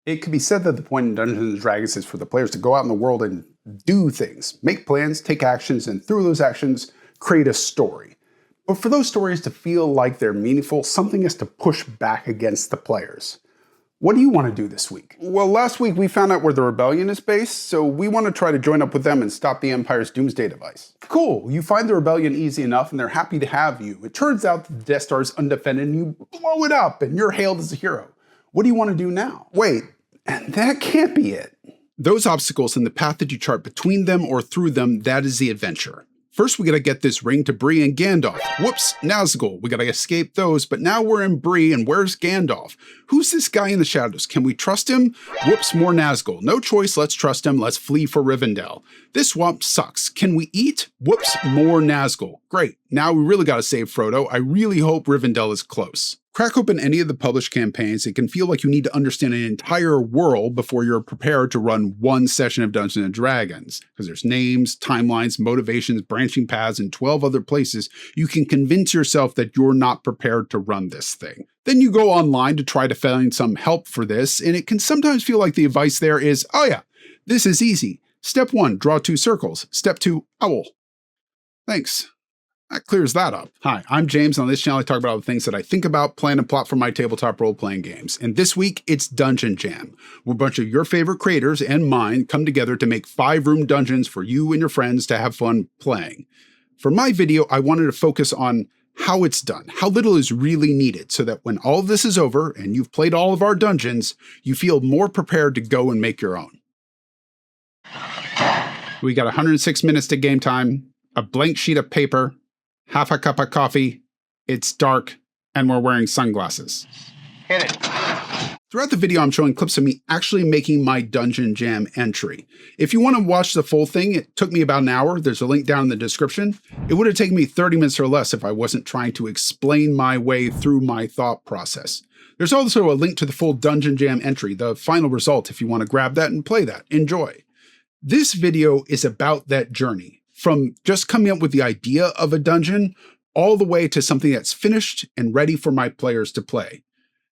It can be said that the point in Dungeons and Dragons is for the players to go out in the world and do things, make plans, take actions, and through those actions, create a story. But for those stories to feel like they're meaningful, something has to push back against the players. What do you want to do this week? Well, last week we found out where the rebellion is based, so we want to try to join up with them and stop the Empire's doomsday device. Cool, you find the rebellion easy enough and they're happy to have you. It turns out that the Death Star is undefended and you blow it up and you're hailed as a hero. What do you want to do now? Wait, that can't be it. Those obstacles and the path that you chart between them or through them, that is the adventure. First, we gotta get this ring to Bree and Gandalf. Whoops, Nazgul. We gotta escape those, but now we're in Bree, and where's Gandalf? Who's this guy in the shadows? Can we trust him? Whoops, more Nazgul. No choice, let's trust him. Let's flee for Rivendell. This swamp sucks. Can we eat? Whoops, more Nazgul. Great, now we really gotta save Frodo. I really hope Rivendell is close. Crack open any of the published campaigns. It can feel like you need to understand an entire world before you're prepared to run one session of Dungeons & Dragons, because there's names, timelines, motivations, branching paths, and 12 other places you can convince yourself that you're not prepared to run this thing. Then you go online to try to find some help for this, and it can sometimes feel like the advice there is, oh yeah, this is easy. Step 1, draw 2 circles. Step 2, owl. Thanks. That clears that up. Hi, I'm James. On this channel, I talk about all the things that I think about, plan, and plot for my tabletop role-playing games. And this week, it's Dungeon Jam, where a bunch of your favorite creators and mine come together to make 5-room dungeons for you and your friends to have fun playing. For my video, I wanted to focus on how it's done, how little is really needed, so that when all of this is over and you've played all of our dungeons, you feel more prepared to go and make your own. We got 106 minutes to game time, a blank sheet of paper, half a cup of coffee, it's dark, and we're wearing sunglasses. Hit it. Throughout the video, I'm showing clips of me actually making my Dungeon Jam entry. If you want to watch the full thing, it took me about an hour. There's a link down in the description. It would have taken me 30 minutes or less if I wasn't trying to explain my way through my thought process. There's also a link to the full Dungeon Jam entry, the final result, if you want to grab that and play that. Enjoy. This video is about that journey, from just coming up with the idea of a dungeon all the way to something that's finished and ready for my players to play.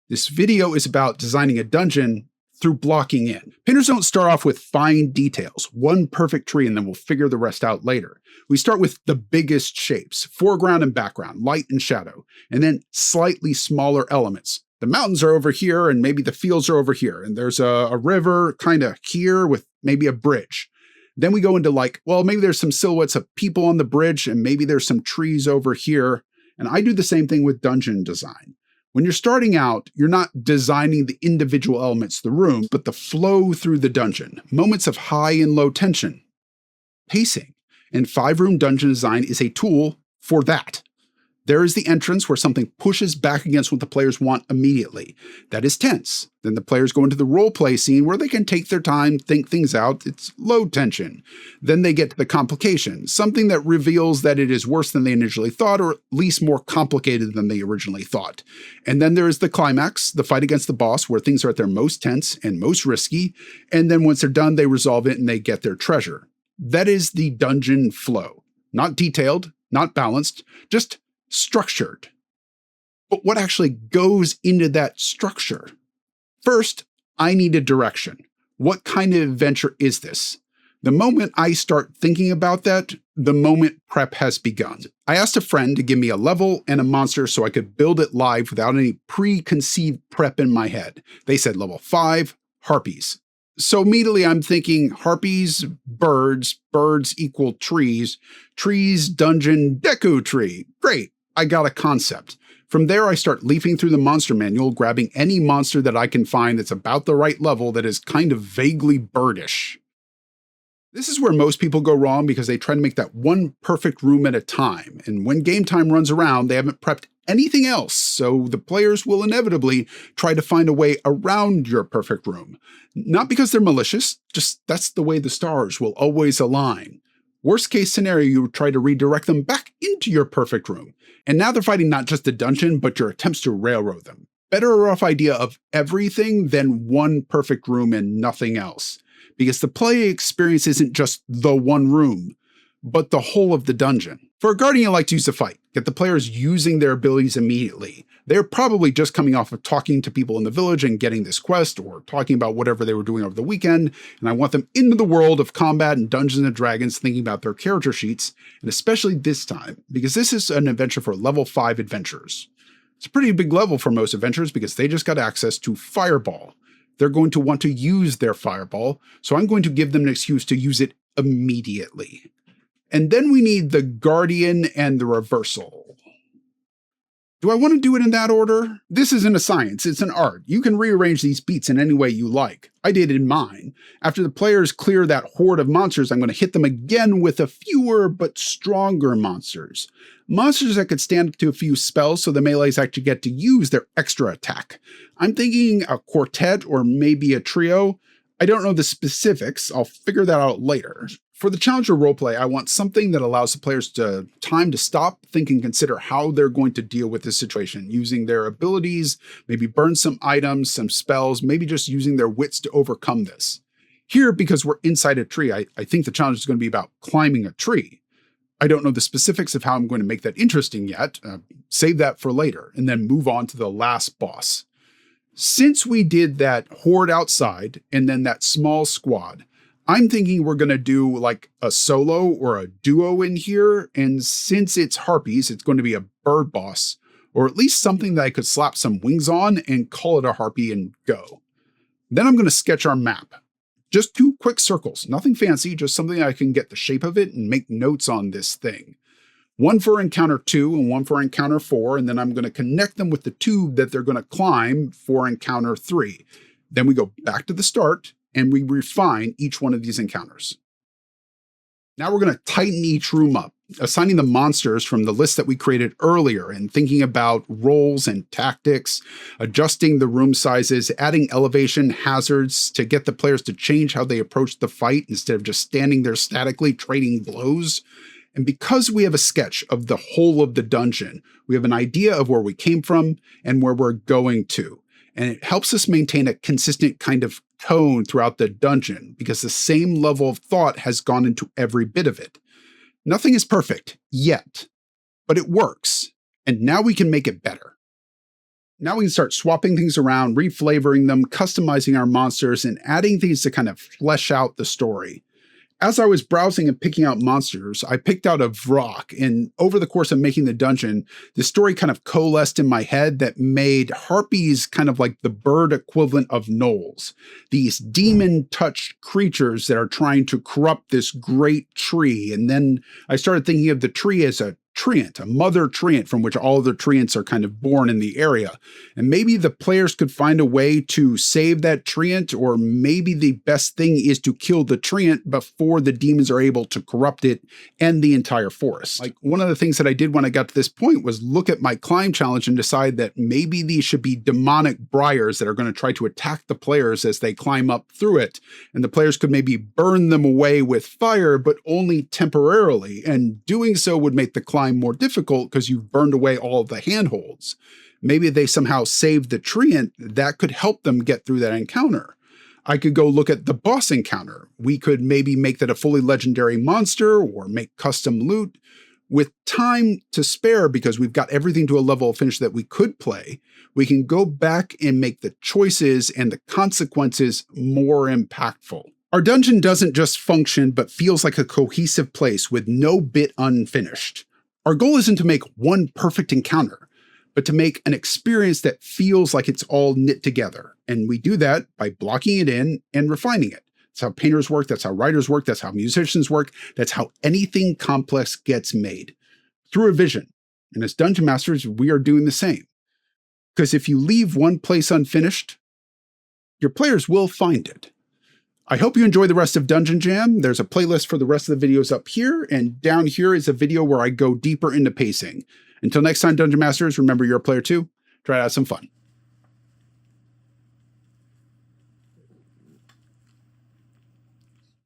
This video is about designing a dungeon through blocking in. Painters don't start off with fine details, one perfect tree, and then we'll figure the rest out later. We start with the biggest shapes, foreground and background, light and shadow, and then slightly smaller elements. The mountains are over here, and maybe the fields are over here, and there's a river kind of here with maybe a bridge. Then we go into like, well, maybe there's some silhouettes of people on the bridge and maybe there's some trees over here. And I do the same thing with dungeon design. When you're starting out, you're not designing the individual elements of the room, but the flow through the dungeon, moments of high and low tension, pacing. And 5-room dungeon design is a tool for that. There is the entrance where something pushes back against what the players want immediately. That is tense. Then the players go into the role-play scene where they can take their time, think things out. It's low tension. Then they get to the complication, something that reveals that it is worse than they initially thought, or at least more complicated than they originally thought. And then there is the climax, the fight against the boss, where things are at their most tense and most risky. And then once they're done, they resolve it and they get their treasure. That is the dungeon flow. Not detailed, not balanced, just structured. But what actually goes into that structure? First, I need a direction. What kind of adventure is this? The moment I start thinking about that, the moment prep has begun. I asked a friend to give me a level and a monster so I could build it live without any preconceived prep in my head. They said level 5, harpies. So immediately I'm thinking harpies, birds equal trees, dungeon, deco tree. Great. I got a concept. From there, I start leafing through the monster manual, grabbing any monster that I can find that's about the right level that is kind of vaguely birdish. This is where most people go wrong because they try to make that one perfect room at a time. And when game time runs around, they haven't prepped anything else. So the players will inevitably try to find a way around your perfect room. Not because they're malicious, just that's the way the stars will always align. Worst case scenario, you would try to redirect them back into your perfect room. And now they're fighting not just the dungeon, but your attempts to railroad them. Better a rough idea of everything than one perfect room and nothing else. Because the play experience isn't just the one room. but the whole of the dungeon. For a guardian, I like to use the fight, get the players using their abilities immediately. They're probably just coming off of talking to people in the village and getting this quest, or talking about whatever they were doing over the weekend, and I want them into the world of combat and Dungeons and Dragons thinking about their character sheets, and especially this time, because this is an adventure for level 5 adventurers. It's a pretty big level for most adventurers because they just got access to Fireball. They're going to want to use their Fireball, so I'm going to give them an excuse to use it immediately. And then we need the Guardian and the Reversal. Do I want to do it in that order? This isn't a science, it's an art. You can rearrange these beats in any way you like. I did in mine. After the players clear that horde of monsters, I'm going to hit them again with a fewer but stronger monsters. Monsters that could stand up to a few spells so the melees actually get to use their extra attack. I'm thinking a quartet or maybe a trio. I don't know the specifics, I'll figure that out later. For the Challenger roleplay, I want something that allows the players time to stop, think, and consider how they're going to deal with this situation, using their abilities, maybe burn some items, some spells, maybe just using their wits to overcome this. Here, because we're inside a tree, I think the challenge is going to be about climbing a tree. I don't know the specifics of how I'm going to make that interesting yet. Save that for later, and then move on to the last boss. Since we did that horde outside, and then that small squad, I'm thinking we're going to do like a solo or a duo in here. And since it's harpies, it's going to be a bird boss, or at least something that I could slap some wings on and call it a harpy and go. Then I'm going to sketch our map. Just 2 quick circles, nothing fancy, just something I can get the shape of it and make notes on this thing. One for encounter 2 and one for encounter 4. And then I'm going to connect them with the tube that they're going to climb for encounter 3. Then we go back to the start and we refine each one of these encounters. Now we're going to tighten each room up, assigning the monsters from the list that we created earlier and thinking about roles and tactics, adjusting the room sizes, adding elevation hazards to get the players to change how they approach the fight instead of just standing there statically trading blows. And because we have a sketch of the whole of the dungeon, we have an idea of where we came from and where we're going to. And it helps us maintain a consistent kind of tone throughout the dungeon because the same level of thought has gone into every bit of it. Nothing is perfect yet, but it works. And now we can make it better. Now we can start swapping things around, reflavoring them, customizing our monsters, and adding things to kind of flesh out the story. As I was browsing and picking out monsters, I picked out a Vrock, and over the course of making the dungeon, the story kind of coalesced in my head that made harpies kind of like the bird equivalent of gnolls. These demon-touched creatures that are trying to corrupt this great tree. And then I started thinking of the tree as a treant, a mother treant from which all other treants are kind of born in the area. And maybe the players could find a way to save that treant, or maybe the best thing is to kill the treant before the demons are able to corrupt it and the entire forest. Like one of the things that I did when I got to this point was look at my climb challenge and decide that maybe these should be demonic briars that are going to try to attack the players as they climb up through it. And the players could maybe burn them away with fire, but only temporarily. And doing so would make the climb more difficult because you've burned away all of the handholds. Maybe they somehow saved the treant that could help them get through that encounter. I could go look at the boss encounter. We could maybe make that a fully legendary monster or make custom loot. With time to spare, because we've got everything to a level of finish that we could play, we can go back and make the choices and the consequences more impactful. Our dungeon doesn't just function, but feels like a cohesive place with no bit unfinished. Our goal isn't to make one perfect encounter, but to make an experience that feels like it's all knit together. And we do that by blocking it in and refining it. That's how painters work, that's how writers work, that's how musicians work, that's how anything complex gets made. Through a vision. And as Dungeon Masters, we are doing the same. Because if you leave one place unfinished, your players will find it. I hope you enjoy the rest of Dungeon Jam. There's a playlist for the rest of the videos up here, and down here is a video where I go deeper into pacing. Until next time, Dungeon Masters, remember you're a player too. Try to have some fun.